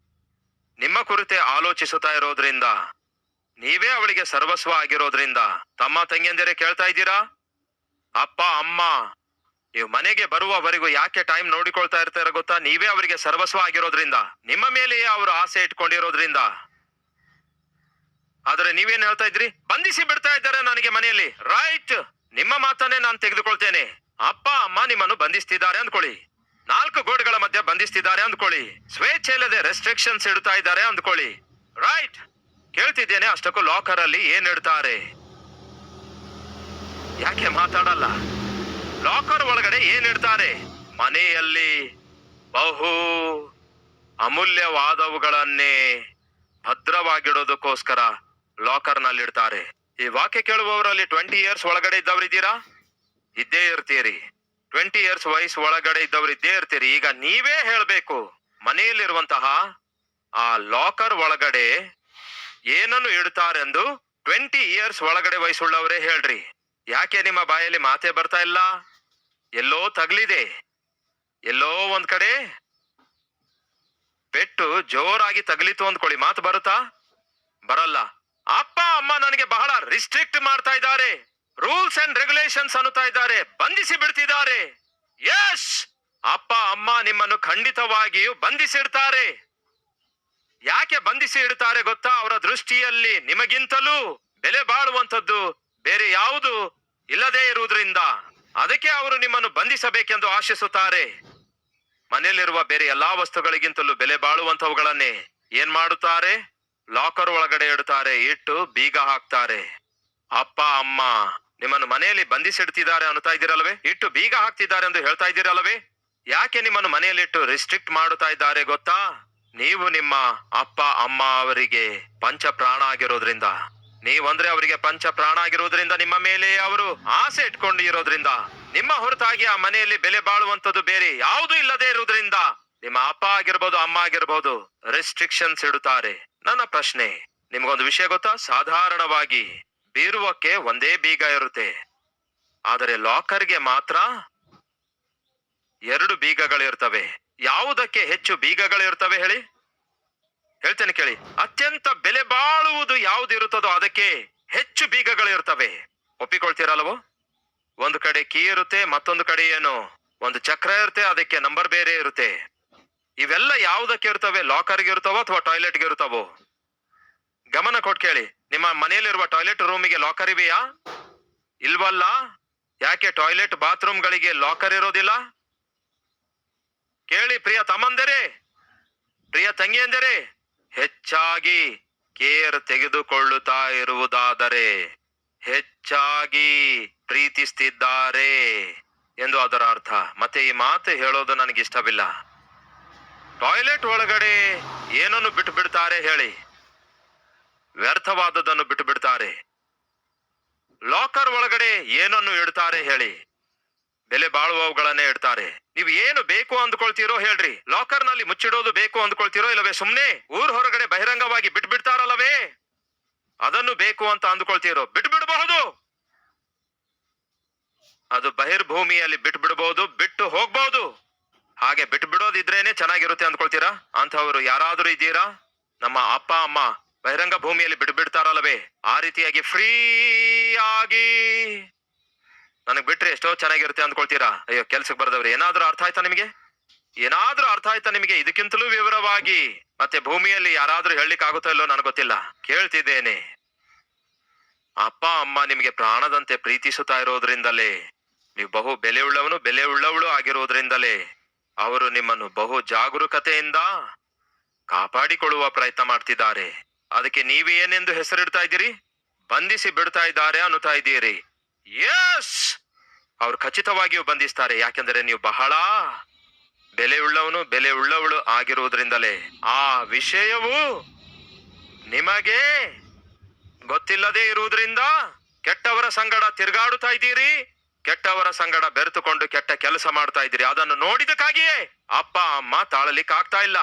ನಿಮ್ಮ ಕುರಿತೆ ಆಲೋಚಿಸುತ್ತಾ ಇರೋದ್ರಿಂದ, ನೀವೇ ಅವಳಿಗೆ ಸರ್ವಸ್ವ ಆಗಿರೋದ್ರಿಂದ. ತಮ್ಮ ತಂಗಿಯಂದಿರೇ ಕೇಳ್ತಾ ಇದ್ದೀರಾ? ಅಪ್ಪ ಅಮ್ಮ ನೀವು ಮನೆಗೆ ಬರುವವರೆಗೂ ಯಾಕೆ ಟೈಮ್ ನೋಡಿಕೊಳ್ತಾ ಇರ್ತಾರ ಗೊತ್ತಾ? ನೀವೇ ಅವರಿಗೆ ಸರ್ವಸ್ವ ಆಗಿರೋದ್ರಿಂದ, ನಿಮ್ಮ ಮೇಲೆಯೇ ಅವರು ಆಸೆ ಇಟ್ಕೊಂಡಿರೋದ್ರಿಂದ. ಆದ್ರೆ ನೀವೇನ್ ಹೇಳ್ತಾ ಇದ್ರಿ? ಬಂಧಿಸಿ ಬಿಡ್ತಾ ಇದ್ದಾರೆ ನನಗೆ ಮನೆಯಲ್ಲಿ. ರೈಟ್, ನಿಮ್ಮ ಮಾತನ್ನೇ ನಾನು ತೆಗೆದುಕೊಳ್ತೇನೆ. ಅಪ್ಪ ಅಮ್ಮ ನಿಮ್ಮನ್ನು ಬಂಧಿಸ್ತಿದ್ದಾರೆ ಅಂದ್ಕೊಳ್ಳಿ, 4 ಗೋಡೆಗಳ ಮಧ್ಯೆ ಬಂಧಿಸ್ತಿದ್ದಾರೆ ಅಂದ್ಕೊಳ್ಳಿ, ಸ್ವೇಚ್ಛೆ ಇಲ್ಲದೆ ರೆಸ್ಟ್ರಿಕ್ಷನ್ಸ್ ಇಡ್ತಾ ಇದ್ದಾರೆ ಅಂದ್ಕೊಳ್ಳಿ. ರೈಟ್, ಕೇಳ್ತಿದ್ದೇನೆ, ಅಷ್ಟಕ್ಕೂ ಲಾಕರ್ ಅಲ್ಲಿ ಏನ್ ಇಡ್ತಾರೆ? ಯಾಕೆ ಮಾತಾಡಲ್ಲ? ಲಾಕರ್ ಒಳಗಡೆ ಏನ್ ಇಡ್ತಾರೆ? ಮನೆಯಲ್ಲಿ ಬಹು ಅಮೂಲ್ಯವಾದವುಗಳನ್ನೇ ಭದ್ರವಾಗಿಡೋದಕ್ಕೋಸ್ಕರ ಲಾಕರ್ ನಲ್ಲಿ ಇಡ್ತಾರೆ. ಈ ವಾಕ್ಯ ಕೇಳುವವರಲ್ಲಿ 20 years ಒಳಗಡೆ ಇದ್ದವ್ರು ಇದ್ದೀರಾ? ಇದ್ದೇ ಇರ್ತೀರಿ. 20 years ವಯಸ್ಸು ಒಳಗಡೆ ಇದ್ದವ್ರು ಇದ್ದೇ ಇರ್ತೀರಿ. ಈಗ ನೀವೇ ಹೇಳ್ಬೇಕು, ಮನೆಯಲ್ಲಿರುವಂತಹ ಆ ಲಾಕರ್ ಒಳಗಡೆ ಏನನ್ನು ಇಡ್ತಾರೆಂದು 20 years ಒಳಗಡೆ ವಯಸ್ಸುಳ್ಳವರೇ ಹೇಳ್ರಿ. ಯಾಕೆ ನಿಮ್ಮ ಬಾಯಲ್ಲಿ ಮಾತೇ ಬರ್ತಾ ಇಲ್ಲ? ಎಲ್ಲೋ ತಗ್ಲಿದೆ, ಎಲ್ಲೋ ಒಂದ್ ಕಡೆ ಪೆಟ್ಟು ಜೋರಾಗಿ ತಗಲಿತು ಅಂದ್ಕೊಳ್ಳಿ, ಮಾತು ಬರುತ್ತಾ? ಬರಲ್ಲ. ಅಪ್ಪ ಅಮ್ಮ ನನಗೆ ಬಹಳ ರಿಸ್ಟ್ರಿಕ್ಟ್ ಮಾಡ್ತಾ ಇದ್ದಾರೆ, ರೂಲ್ಸ್ ಅಂಡ್ ರೆಗ್ಯುಲೇಷನ್ಸ್ ಅನ್ನುತ್ತಾ ಇದ್ದಾರೆ, ಬಂಧಿಸಿ ಬಿಡ್ತಿದ್ದಾರೆ. ಯಸ್, ಅಪ್ಪ ಅಮ್ಮ ನಿಮ್ಮನ್ನು ಖಂಡಿತವಾಗಿಯೂ ಬಂಧಿಸಿಡ್ತಾರೆ. ಯಾಕೆ ಬಂಧಿಸಿ ಇಡ್ತಾರೆ ಗೊತ್ತಾ? ಅವರ ದೃಷ್ಟಿಯಲ್ಲಿ ನಿಮಗಿಂತಲೂ ಬೆಲೆ ಬಾಳುವಂಥದ್ದು ಬೇರೆ ಯಾವುದು ಇಲ್ಲದೇ ಇರುವುದರಿಂದ. ಅದಕ್ಕೆ ಅವರು ನಿಮ್ಮನ್ನು ಬಂಧಿಸಬೇಕೆಂದು ಆಶಿಸುತ್ತಾರೆ. ಮನೆಯಲ್ಲಿರುವ ಬೇರೆ ಎಲ್ಲಾ ವಸ್ತುಗಳಿಗಿಂತಲೂ ಬೆಲೆ ಬಾಳುವಂತವುಗಳನ್ನೇ ಏನ್ ಮಾಡುತ್ತಾರೆ? ಲಾಕರ್ ಒಳಗಡೆ ಇಡುತ್ತಾರೆ, ಇಟ್ಟು ಬೀಗ ಹಾಕ್ತಾರೆ. ಅಪ್ಪ ಅಮ್ಮ ನಿಮ್ಮನ್ನು ಮನೆಯಲ್ಲಿ ಬಂಧಿಸಿಡ್ತಿದ್ದಾರೆ ಅನ್ನುತ್ತಾ ಇದ್ದೀರಲ್ವೇ? ಇಟ್ಟು ಬೀಗ ಹಾಕ್ತಿದ್ದಾರೆ ಎಂದು ಹೇಳ್ತಾ ಇದ್ದೀರಲ್ವೇ? ಯಾಕೆ ನಿಮ್ಮನ್ನು ಮನೆಯಲ್ಲಿಟ್ಟು ರಿಸ್ಟ್ರಿಕ್ಟ್ ಮಾಡುತ್ತಾ ಇದ್ದಾರೆ ಗೊತ್ತಾ? ನೀವು ನಿಮ್ಮ ಅಪ್ಪ ಅಮ್ಮ ಅವರಿಗೆ ಪಂಚ ಪ್ರಾಣ ಆಗಿರೋದ್ರಿಂದ, ನೀವಂದ್ರೆ ಅವರಿಗೆ ಪಂಚ ಪ್ರಾಣ ಆಗಿರೋದ್ರಿಂದ, ನಿಮ್ಮ ಮೇಲೆ ಅವರು ಆಸೆ ಇಟ್ಕೊಂಡು ಇರೋದ್ರಿಂದ, ನಿಮ್ಮ ಹೊರತಾಗಿ ಆ ಮನೆಯಲ್ಲಿ ಬೆಲೆ ಬಾಳುವಂತದ್ದು ಬೇರೆ ಯಾವುದು ಇಲ್ಲದೆ ಇರುವುದರಿಂದ ನಿಮ್ಮ ಅಪ್ಪ ಆಗಿರ್ಬೋದು ಅಮ್ಮ ಆಗಿರ್ಬೋದು ರೆಸ್ಟ್ರಿಕ್ಷನ್ಸ್ ಇಡುತ್ತಾರೆ. ನನ್ನ ಪ್ರಶ್ನೆ, ನಿಮ್ಗೊಂದು ವಿಷಯ ಗೊತ್ತಾ? ಸಾಧಾರಣವಾಗಿ ಬೀರುವಕ್ಕೆ ಒಂದೇ ಬೀಗ ಇರುತ್ತೆ, ಆದರೆ ಲಾಕರ್ಗೆ ಮಾತ್ರ 2 ಬೀಗಗಳಿರ್ತವೆ. ಯಾವುದಕ್ಕೆ ಹೆಚ್ಚು ಬೀಗಗಳಿರ್ತವೆ ಹೇಳಿ? ಹೇಳ್ತೇನೆ ಕೇಳಿ. ಅತ್ಯಂತ ಬೆಲೆ ಬಾಳುವುದು ಯಾವುದು ಇರುತ್ತದೋ ಅದಕ್ಕೆ ಹೆಚ್ಚು ಬೀಗಗಳಿರ್ತವೆ. ಒಪ್ಪಿಕೊಳ್ತೀರಲ್ವೋ? ಒಂದು ಕಡೆ ಕೀ ಇರುತ್ತೆ, ಮತ್ತೊಂದು ಕಡೆ ಏನು ಒಂದು ಚಕ್ರ ಇರುತ್ತೆ, ಅದಕ್ಕೆ ನಂಬರ್ ಬೇರೆ ಇರುತ್ತೆ. ಇವೆಲ್ಲ ಯಾವುದಕ್ಕೆ ಇರ್ತವೆ? ಲಾಕರ್ಗೆ ಇರ್ತಾವೋ ಅಥವಾ ಟಾಯ್ಲೆಟ್ಗೆ ಇರ್ತಾವೋ? ಗಮನ ಕೊಟ್ಟು ಕೇಳಿ. ನಿಮ್ಮ ಮನೆಯಲ್ಲಿರುವ ಟಾಯ್ಲೆಟ್ ರೂಮಿಗೆ ಲಾಕರ್ ಇವೆಯಾ? ಇಲ್ವಲ್ಲ. ಯಾಕೆ ಟಾಯ್ಲೆಟ್ ಬಾತ್ರೂಮ್ಗಳಿಗೆ ಲಾಕರ್ ಇರೋದಿಲ್ಲ? ಕೇಳಿ ಪ್ರಿಯ ತಮ್ಮಂದಿರೇ, ಪ್ರಿಯ ತಂಗಿಯಂದಿರೇ, ಹೆಚ್ಚಾಗಿ ಕೇರ್ ತೆಗೆದುಕೊಳ್ಳುತ್ತಾ ಇರುವುದಾದರೆ ಹೆಚ್ಚಾಗಿ ಪ್ರೀತಿಸ್ತಿದ್ದಾರೆ ಎಂದು ಅದರ ಅರ್ಥ. ಮತ್ತೆ ಈ ಮಾತು ಹೇಳೋದು ನನಗಿಷ್ಟವಿಲ್ಲ. ಟಾಯ್ಲೆಟ್ ಒಳಗಡೆ ಏನನ್ನು ಬಿಟ್ಟು ಬಿಡ್ತಾರೆ ಹೇಳಿ? ವ್ಯರ್ಥವಾದದನ್ನು ಬಿಟ್ಟು ಬಿಡ್ತಾರೆ. ಲಾಕರ್ ಒಳಗಡೆ ಏನನ್ನು ಇಡ್ತಾರೆ ಹೇಳಿ? ಬೆಲೆ ಬಾಳುವವುಗಳನ್ನೇ ಇಡ್ತಾರೆ. ನೀವು ಏನು ಬೇಕು ಅಂದ್ಕೊಳ್ತೀರೋ ಹೇಳ್ರಿ. ಲಾಕರ್ ನಲ್ಲಿ ಮುಚ್ಚಿಡೋದು ಬೇಕು ಅಂದ್ಕೊಳ್ತೀರೋ, ಇಲ್ಲವೇ ಸುಮ್ನೆ ಊರ್ ಹೊರಗಡೆ ಬಹಿರಂಗವಾಗಿ ಬಿಟ್ಬಿಡ್ತಾರಲ್ಲವೇ ಅದನ್ನು ಬೇಕು ಅಂತ ಅಂದ್ಕೊಳ್ತೀರೋ? ಬಿಡಬಹುದು. ಅದು ಬಹಿರ್ಭೂಮಿಯಲ್ಲಿ ಬಿಟ್ಬಿಡ್ಬಹುದು, ಬಿಟ್ಟು ಹೋಗ್ಬಹುದು. ಹಾಗೆ ಬಿಟ್ಟು ಬಿಡೋದಿದ್ರೇನೆ ಚೆನ್ನಾಗಿರುತ್ತೆ ಅಂದ್ಕೊಳ್ತೀರಾ? ಅಂತವ್ರು ಯಾರಾದ್ರೂ ಇದ್ದೀರಾ? ನಮ್ಮ ಅಪ್ಪ ಅಮ್ಮ ಬಹಿರಂಗ ಭೂಮಿಯಲ್ಲಿ ಬಿಡ್ತಾರಲ್ಲವೇ, ಆ ರೀತಿಯಾಗಿ ಫ್ರೀ ಆಗಿ ನನಗ್ ಬಿಟ್ರೆ ಎಷ್ಟೋ ಚೆನ್ನಾಗಿರುತ್ತೆ ಅಂದ್ಕೊಳ್ತೀರಾ? ಅಯ್ಯೋ, ಕೆಲ್ಸಕ್ಕೆ ಬರದವ್ರಿ, ಏನಾದ್ರೂ ಅರ್ಥ ಆಯ್ತಾ ನಿಮಗೆ? ಏನಾದ್ರೂ ಅರ್ಥ ಆಯ್ತಾ ನಿಮಗೆ? ಇದಕ್ಕಿಂತಲೂ ವಿವರವಾಗಿ ಮತ್ತೆ ಭೂಮಿಯಲ್ಲಿ ಯಾರಾದ್ರೂ ಹೇಳಲಿಕ್ಕೆ ಆಗುತ್ತೋ ಇಲ್ಲೋ ನನಗೆ ಗೊತ್ತಿಲ್ಲ. ಕೇಳ್ತಿದ್ದೇನೆ. ಅಪ್ಪ ಅಮ್ಮ ನಿಮಗೆ ಪ್ರಾಣದಂತೆ ಪ್ರೀತಿಸುತ್ತಾ ಇರೋದ್ರಿಂದಲೇ, ನೀವು ಬಹು ಬೆಲೆ ಉಳ್ಳವಳು ಆಗಿರೋದ್ರಿಂದಲೇ ಅವರು ನಿಮ್ಮನ್ನು ಬಹು ಜಾಗರೂಕತೆಯಿಂದ ಕಾಪಾಡಿಕೊಳ್ಳುವ ಪ್ರಯತ್ನ ಮಾಡ್ತಿದ್ದಾರೆ. ಅದಕ್ಕೆ ನೀವೇನೆಂದು ಹೆಸರಿಡ್ತಾ ಇದ್ದೀರಿ? ಬಂಧಿಸಿ ಬಿಡ್ತಾ ಇದ್ದಾರೆ ಅನ್ನುತ್ತಾ ಇದ್ದೀರಿ. ಯಸ್, ಅವ್ರು ಖಚಿತವಾಗಿಯೂ ಬಂಧಿಸ್ತಾರೆ. ಯಾಕೆಂದರೆ ನೀವು ಬಹಳ ಬೆಲೆ ಉಳ್ಳವಳು ಆಗಿರುವುದರಿಂದಲೇ. ಆ ವಿಷಯವು ನಿಮಗೆ ಗೊತ್ತಿಲ್ಲದೆ ಇರುವುದರಿಂದ ಕೆಟ್ಟವರ ಸಂಗಡ ತಿರುಗಾಡುತ್ತಾ ಇದ್ದೀರಿ, ಕೆಟ್ಟವರ ಸಂಗಡ ಬೆರೆತುಕೊಂಡು ಕೆಟ್ಟ ಕೆಲಸ ಮಾಡ್ತಾ ಇದ್ದೀರಿ. ಅದನ್ನು ನೋಡಿದಕ್ಕಾಗಿಯೇ ಅಪ್ಪ ಅಮ್ಮ ತಾಳಲಿಕ್ಕೆ ಆಗ್ತಾ ಇಲ್ಲ.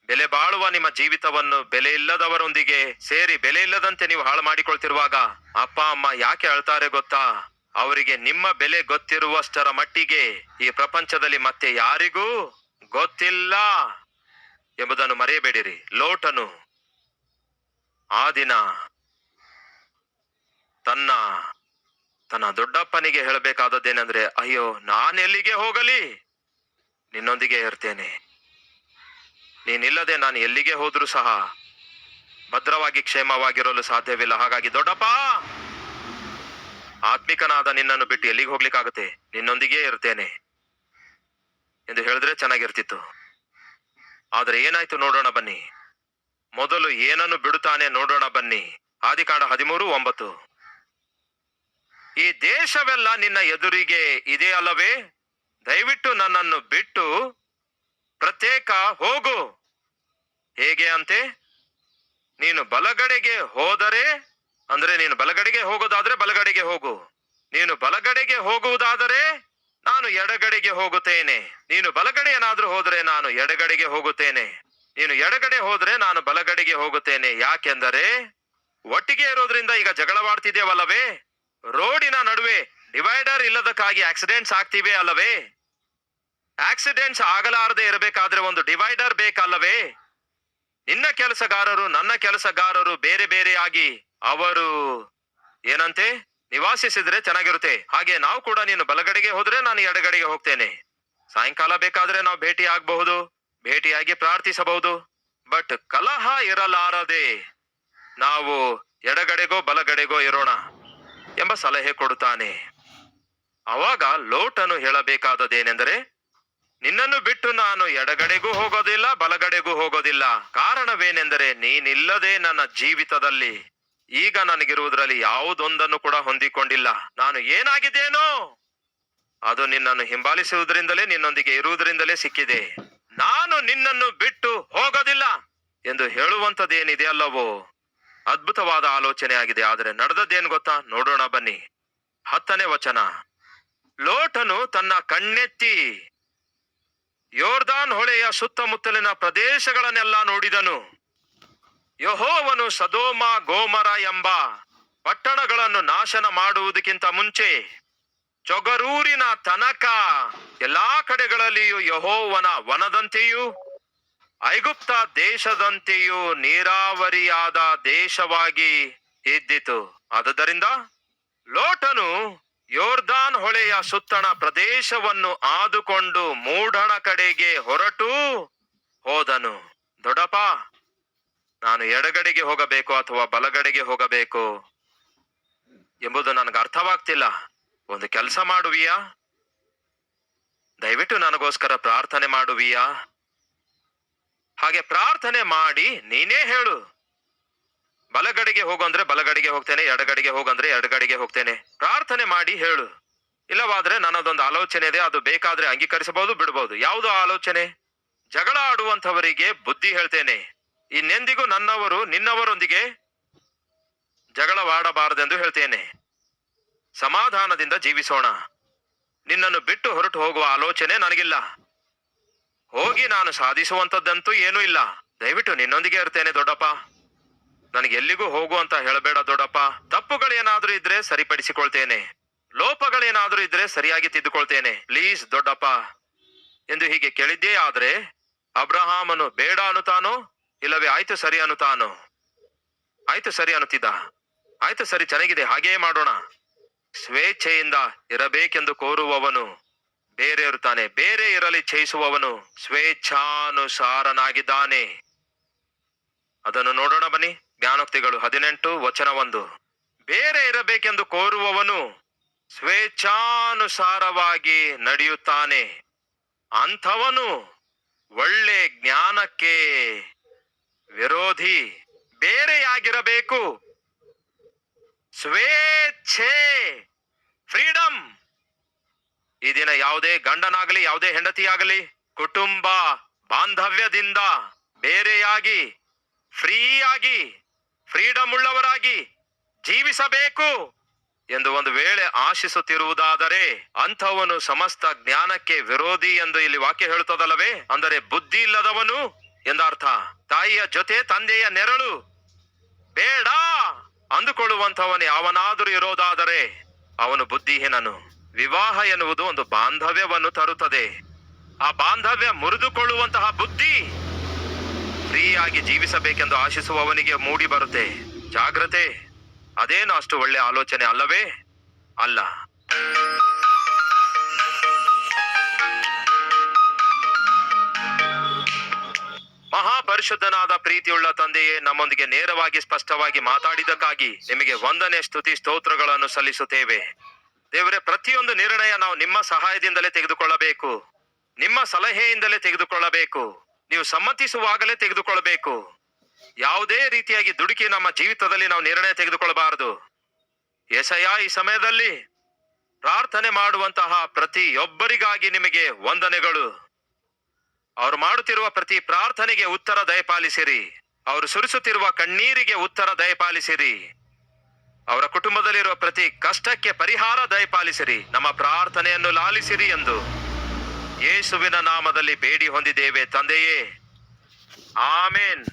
ಬೆಲೆ ಬಾಳುವ ನಿಮ್ಮ ಜೀವಿತವನ್ನು ಬೆಲೆ ಇಲ್ಲದವರೊಂದಿಗೆ ಸೇರಿ ಬೆಲೆ ಇಲ್ಲದಂತೆ ನೀವು ಹಾಳು ಮಾಡಿಕೊಳ್ತಿರುವಾಗ ಅಪ್ಪ ಅಮ್ಮ ಯಾಕೆ ಅಳ್ತಾರೆ ಗೊತ್ತಾ? ಅವರಿಗೆ ನಿಮ್ಮ ಬೆಲೆ ಗೊತ್ತಿರುವಷ್ಟರ ಮಟ್ಟಿಗೆ ಈ ಪ್ರಪಂಚದಲ್ಲಿ ಮತ್ತೆ ಯಾರಿಗೂ ಗೊತ್ತಿಲ್ಲ ಎಂಬುದನ್ನು ಮರೆಯಬೇಡಿರಿ. ಲೋಟನು ಆ ದಿನ ತನ್ನ ದೊಡ್ಡಪ್ಪನಿಗೆ ಹೇಳಬೇಕಾದದ್ದೇನೆಂದ್ರೆ, ಅಯ್ಯೋ, ನಾನೆಲ್ಲಿಗೆ ಹೋಗಲಿ, ನಿನ್ನೊಂದಿಗೆ ಇರ್ತೇನೆ. ನೀನಿಲ್ಲದೆ ನಾನು ಎಲ್ಲಿಗೆ ಹೋದ್ರೂ ಸಹ ಭದ್ರವಾಗಿ ಕ್ಷೇಮವಾಗಿರಲು ಸಾಧ್ಯವಿಲ್ಲ. ಹಾಗಾಗಿ ದೊಡ್ಡಪ್ಪ, ಆತ್ಮಿಕನಾದ ನಿನ್ನನ್ನು ಬಿಟ್ಟು ಎಲ್ಲಿಗೆ ಹೋಗ್ಲಿಕ್ಕಾಗುತ್ತೆ? ನಿನ್ನೊಂದಿಗೆ ಇರ್ತೇನೆ ಎಂದು ಹೇಳಿದ್ರೆ ಚೆನ್ನಾಗಿರ್ತಿತ್ತು. ಆದ್ರೆ ಏನಾಯ್ತು ನೋಡೋಣ ಬನ್ನಿ. ಮೊದಲು ಏನನ್ನು ಬಿಡುತ್ತಾನೆ ನೋಡೋಣ ಬನ್ನಿ. ಆದಿಕಾಂಡ 13:9. ಈ ದೇಶವೆಲ್ಲ ನಿನ್ನ ಎದುರಿಗೆ ಇದೆ ಅಲ್ಲವೇ? ದಯವಿಟ್ಟು ನನ್ನನ್ನು ಬಿಟ್ಟು ಪ್ರತ್ಯೇಕ ಹೋಗು. ಹೇಗೆ ಅಂತೆ? ನೀನು ಬಲಗಡೆಗೆ ಹೋದರೆ, ಅಂದ್ರೆ ನೀನು ಬಲಗಡೆಗೆ ಹೋಗೋದಾದ್ರೆ ಬಲಗಡೆಗೆ ಹೋಗು. ನೀನು ಬಲಗಡೆಗೆ ಹೋಗುವುದಾದರೆ ನಾನು ಎಡಗಡೆಗೆ ಹೋಗುತ್ತೇನೆ. ನೀನು ಬಲಗಡೆ ಏನಾದ್ರೂ ಹೋದ್ರೆ ನಾನು ಎಡಗಡೆಗೆ ಹೋಗುತ್ತೇನೆ. ನೀನು ಎಡಗಡೆ ಹೋದ್ರೆ ನಾನು ಬಲಗಡೆಗೆ ಹೋಗುತ್ತೇನೆ. ಯಾಕೆಂದರೆ ಒಟ್ಟಿಗೆ ಇರೋದ್ರಿಂದ ಈಗ ಜಗಳವಾಡ್ತಿದ್ದೇವಲ್ಲವೇ? ರೋಡಿನ ನಡುವೆ ಡಿವೈಡರ್ ಇಲ್ಲದಕ್ಕಾಗಿ ಆಕ್ಸಿಡೆಂಟ್ಸ್ ಆಗ್ತಿವೆ ಅಲ್ಲವೇ? ಆಕ್ಸಿಡೆಂಟ್ಸ್ ಆಗಲಾರದೆ ಇರಬೇಕಾದ್ರೆ ಒಂದು ಡಿವೈಡರ್ ಬೇಕಲ್ಲವೇ? ನಿನ್ನ ಕೆಲಸಗಾರರು ನನ್ನ ಕೆಲಸಗಾರರು ಬೇರೆ ಬೇರೆಯಾಗಿ ಅವರು ಏನಂತೆ ನಿವಾಸಿಸಿದ್ರೆ ಚೆನ್ನಾಗಿರುತ್ತೆ. ಹಾಗೆ ನಾವು ಕೂಡ, ನೀನು ಬಲಗಡೆಗೆ ಹೋದ್ರೆ ನಾನು ಎಡಗಡೆಗೆ ಹೋಗ್ತೇನೆ. ಸಾಯಂಕಾಲ ಬೇಕಾದ್ರೆ ನಾವು ಭೇಟಿ ಆಗಬಹುದು, ಭೇಟಿಯಾಗಿ ಪ್ರಾರ್ಥಿಸಬಹುದು. ಬಟ್ ಕಲಹ ಇರಲಾರದೆ ನಾವು ಎಡಗಡೆಗೋ ಬಲಗಡೆಗೋ ಇರೋಣ ಎಂಬ ಸಲಹೆ ಕೊಡುತ್ತಾನೆ. ಅವಾಗ ಲೋಟನು ಹೇಳಬೇಕಾದದೇನೆಂದರೆ, ನಿನ್ನನ್ನು ಬಿಟ್ಟು ನಾನು ಎಡಗಡೆಗೂ ಹೋಗೋದಿಲ್ಲ, ಬಲಗಡೆಗೂ ಹೋಗೋದಿಲ್ಲ. ಕಾರಣವೇನೆಂದರೆ ನೀನಿಲ್ಲದೆ ನನ್ನ ಜೀವಿತದಲ್ಲಿ ಈಗ ನನಗಿರುವುದರಲ್ಲಿ ಯಾವುದೊಂದನ್ನು ಕೂಡ ಹೊಂದಿಕೊಂಡಿಲ್ಲ. ನಾನು ಏನಾಗಿದ್ದೇನೋ ಅದು ನಿನ್ನನ್ನು ಹಿಂಬಾಲಿಸುವುದರಿಂದಲೇ, ನಿನ್ನೊಂದಿಗೆ ಇರುವುದರಿಂದಲೇ ಸಿಕ್ಕಿದೆ. ನಾನು ನಿನ್ನನ್ನು ಬಿಟ್ಟು ಹೋಗೋದಿಲ್ಲ ಎಂದು ಹೇಳುವಂಥದ್ದೇನಿದೆ ಅಲ್ಲವೋ, ಅದ್ಭುತವಾದ ಆಲೋಚನೆ ಆಗಿದೆ. ಆದರೆ ನಡೆದದ್ದೇನು ಗೊತ್ತಾ? ನೋಡೋಣ ಬನ್ನಿ. 10ನೇ ವಚನ. ಲೋಟನು ತನ್ನ ಕಣ್ಣೆತ್ತಿ ಯೋರ್ದಾನ್ ಹೊಳೆಯ ಸುತ್ತಮುತ್ತಲಿನ ಪ್ರದೇಶಗಳನ್ನೆಲ್ಲ ನೋಡಿದನು. ಯೆಹೋವನು ಸದೋಮ ಗೋಮರ ಎಂಬ ಪಟ್ಟಣಗಳನ್ನು ನಾಶನ ಮಾಡುವುದಕ್ಕಿಂತ ಮುಂಚೆ ಚೊಗರೂರಿನ ತನಕ ಎಲ್ಲಾ ಕಡೆಗಳಲ್ಲಿಯೂ ಯೆಹೋವನ ವನದಂತೆಯೂ ಐಗುಪ್ತ ದೇಶದಂತೆಯೂ ನೀರಾವರಿಯಾದ ದೇಶವಾಗಿ ಇದ್ದಿತು. ಆದುದರಿಂದ ಲೋಟನು ಯೋರ್ದಾನ್ ಹೊಳೆಯ ಸುತ್ತಣ ಪ್ರದೇಶವನ್ನು ಆದುಕೊಂಡು ಮೂಢನ ಕಡೆಗೆ ಹೊರಟು ಹೋದನು. ದೊಡ್ಡಪ್ಪ, ನಾನು ಎಡಗಡೆಗೆ ಹೋಗಬೇಕು ಅಥವಾ ಬಲಗಡೆಗೆ ಹೋಗಬೇಕು ಎಂಬುದು ನನಗೆ ಅರ್ಥವಾಗ್ತಿಲ್ಲ. ಒಂದು ಕೆಲಸ ಮಾಡುವಿಯಾ? ದಯವಿಟ್ಟು ನನಗೋಸ್ಕರ ಪ್ರಾರ್ಥನೆ ಮಾಡುವಿಯಾ? ಹಾಗೆ ಪ್ರಾರ್ಥನೆ ಮಾಡಿ ನೀನೇ ಹೇಳು. ಬಲಗಡೆಗೆ ಹೋಗು ಅಂದ್ರೆ ಬಲಗಡೆಗೆ ಹೋಗ್ತೇನೆ, ಎಡಗಡೆಗೆ ಹೋಗಂದ್ರೆ ಎಡಗಡೆಗೆ ಹೋಗ್ತೇನೆ. ಪ್ರಾರ್ಥನೆ ಮಾಡಿ ಹೇಳು. ಇಲ್ಲವಾದ್ರೆ ನನ್ನದೊಂದು ಆಲೋಚನೆ ಇದೆ, ಅದು ಬೇಕಾದ್ರೆ ಅಂಗೀಕರಿಸಬಹುದು, ಬಿಡಬಹುದು. ಯಾವುದು ಆಲೋಚನೆ? ಜಗಳ ಆಡುವಂಥವರಿಗೆ ಬುದ್ಧಿ ಹೇಳ್ತೇನೆ. ಇನ್ನೆಂದಿಗೂ ನನ್ನವರು ನಿನ್ನವರೊಂದಿಗೆ ಜಗಳವಾಡಬಾರದೆಂದು ಹೇಳ್ತೇನೆ. ಸಮಾಧಾನದಿಂದ ಜೀವಿಸೋಣ. ನಿನ್ನನ್ನು ಬಿಟ್ಟು ಹೊರಟು ಹೋಗುವ ಆಲೋಚನೆ ನನಗಿಲ್ಲ. ಹೋಗಿ ನಾನು ಸಾಧಿಸುವಂಥದ್ದಂತೂ ಏನೂ ಇಲ್ಲ. ದಯವಿಟ್ಟು ನಿನ್ನೊಂದಿಗೆ ಇರ್ತೇನೆ ದೊಡ್ಡಪ್ಪ. ನನಗೆ ಎಲ್ಲಿಗೂ ಹೋಗು ಅಂತ ಹೇಳಬೇಡ ದೊಡ್ಡಪ್ಪ. ತಪ್ಪುಗಳೇನಾದ್ರೂ ಇದ್ರೆ ಸರಿಪಡಿಸಿಕೊಳ್ತೇನೆ, ಲೋಪಗಳೇನಾದ್ರೂ ಇದ್ರೆ ಸರಿಯಾಗಿ ತಿದ್ದುಕೊಳ್ತೇನೆ, ಪ್ಲೀಸ್ ದೊಡ್ಡಪ್ಪ ಎಂದು ಹೀಗೆ ಕೇಳಿದ್ದೇ ಆದ್ರೆ ಅಬ್ರಹಾಮನು ಬೇಡ ಅನ್ನುತ್ತಾನೋ ಇಲ್ಲವೇ ಆಯ್ತು ಸರಿ ಅನ್ನುತ್ತಾನೋ? ಆಯ್ತು ಸರಿ ಅನ್ನುತ್ತಿದ್ದ. ಆಯ್ತು ಸರಿ, ಚೆನ್ನಾಗಿದೆ, ಹಾಗೆಯೇ ಮಾಡೋಣ. ಸ್ವೇಚ್ಛೆಯಿಂದ ಇರಬೇಕೆಂದು ಕೋರುವವನು ಬೇರೆ ಇರುತ್ತಾನೆ, ಬೇರೆ ಇರಲಿ ಛಯಿಸುವವನು ಸ್ವೇಚ್ಛಾನುಸಾರನಾಗಿದ್ದಾನೆ. ಅದನ್ನು ನೋಡೋಣ ಬನ್ನಿ. ಜ್ಞಾನೋಕ್ತಿಗಳು 18:1. ಬೇರೆ ಇರಬೇಕೆಂದು ಕೋರುವವನು ಸ್ವೇಚ್ಛಾನುಸಾರವಾಗಿ ನಡೆಯುತ್ತಾನೆ. ಅಂಥವನು ಒಳ್ಳೆ ಜ್ಞಾನಕ್ಕೆ ವಿರೋಧಿ. ಬೇರೆಯಾಗಿರಬೇಕು. ಸ್ವೇಚ್ಛೆ, ಫ್ರೀಡಮ್. ಈ ದಿನ ಯಾವುದೇ ಗಂಡನಾಗಲಿ ಯಾವುದೇ ಹೆಂಡತಿಯಾಗಲಿ ಕುಟುಂಬ ಬಾಂಧವ್ಯದಿಂದ ಬೇರೆಯಾಗಿ ಫ್ರೀಯಾಗಿ ಫ್ರೀಡಮ್ ಉಳ್ಳವರಾಗಿ ಜೀವಿಸಬೇಕು ಎಂದು ಒಂದು ವೇಳೆ ಆಶಿಸುತ್ತಿರುವುದಾದರೆ ಅಂಥವನು ಸಮಸ್ತ ಜ್ಞಾನಕ್ಕೆ ವಿರೋಧಿ ಎಂದು ಇಲ್ಲಿ ವಾಕ್ಯ ಹೇಳುತ್ತದಲ್ಲವೇ? ಅಂದರೆ ಬುದ್ಧಿ ಇಲ್ಲದವನು ಎಂದರ್ಥ. ತಾಯಿಯ ಜೊತೆ ತಂದೆಯ ನೆರಳು ಬೇಡ ಅಂದುಕೊಳ್ಳುವಂಥವನು ಯಾವನಾದರೂ ಇರೋದಾದರೆ ಅವನು ಬುದ್ಧಿಹೀನನು. ವಿವಾಹ ಎನ್ನುವುದು ಒಂದು ಬಾಂಧವ್ಯವನ್ನು ತರುತ್ತದೆ. ಆ ಬಾಂಧವ್ಯ ಮುರಿದುಕೊಳ್ಳುವಂತಹ ಬುದ್ಧಿ ಫ್ರೀಯಾಗಿ ಜೀವಿಸಬೇಕೆಂದು ಆಶಿಸುವವನಿಗೆ ಮೂಡಿ ಬರುತ್ತೆ. ಜಾಗ್ರತೆ. ಅದೇನು ಅಷ್ಟು ಒಳ್ಳೆ ಆಲೋಚನೆ ಅಲ್ಲವೇ? ಅಲ್ಲ. ಮಹಾಪರಿಶುದ್ಧನಾದ ಪ್ರೀತಿಯುಳ್ಳ ತಂದೆಯೇ, ನಮ್ಮೊಂದಿಗೆ ನೇರವಾಗಿ ಸ್ಪಷ್ಟವಾಗಿ ಮಾತಾಡಿದಕ್ಕಾಗಿ ನಿಮಗೆ ವಂದನೆ, ಸ್ತುತಿ, ಸ್ತೋತ್ರಗಳನ್ನು ಸಲ್ಲಿಸುತ್ತೇವೆ. ದೇವರೇ, ಪ್ರತಿಯೊಂದು ನಿರ್ಣಯ ನಾವು ನಿಮ್ಮ ಸಹಾಯದಿಂದಲೇ ತೆಗೆದುಕೊಳ್ಳಬೇಕು, ನಿಮ್ಮ ಸಲಹೆಯಿಂದಲೇ ತೆಗೆದುಕೊಳ್ಳಬೇಕು, ನೀವು ಸಮ್ಮತಿಸುವಾಗಲೇ ತೆಗೆದುಕೊಳ್ಳಬೇಕು. ಯಾವುದೇ ರೀತಿಯಾಗಿ ದುಡುಕಿ ನಮ್ಮ ಜೀವಿತದಲ್ಲಿ ನಾವು ನಿರ್ಣಯ ತೆಗೆದುಕೊಳ್ಳಬಾರದು. ಯೆಶಯ್ಯ, ಈ ಸಮಯದಲ್ಲಿ ಪ್ರಾರ್ಥನೆ ಮಾಡುವಂತಹ ಪ್ರತಿಯೊಬ್ಬರಿಗಾಗಿ ನಿಮಗೆ ವಂದನೆಗಳು. ಅವರು ಮಾಡುತ್ತಿರುವ ಪ್ರತಿ ಪ್ರಾರ್ಥನೆಗೆ ಉತ್ತರ ದಯಪಾಲಿಸಿರಿ. ಅವರು ಸುರಿಸುತ್ತಿರುವ ಕಣ್ಣೀರಿಗೆ ಉತ್ತರ ದಯಪಾಲಿಸಿರಿ. ಅವರ ಕುಟುಂಬದಲ್ಲಿರುವ ಪ್ರತಿ ಕಷ್ಟಕ್ಕೆ ಪರಿಹಾರ ದಯಪಾಲಿಸಿರಿ. ನಮ್ಮ ಪ್ರಾರ್ಥನೆಯನ್ನು ಲಾಲಿಸಿರಿ ಎಂದು ಯೇಸುವಿನ ನಾಮದಲ್ಲಿ ಬೇಡಿ ಹೊಂದಿದ್ದೇವೆ ತಂದೆಯೇ. ಆಮೇನ್.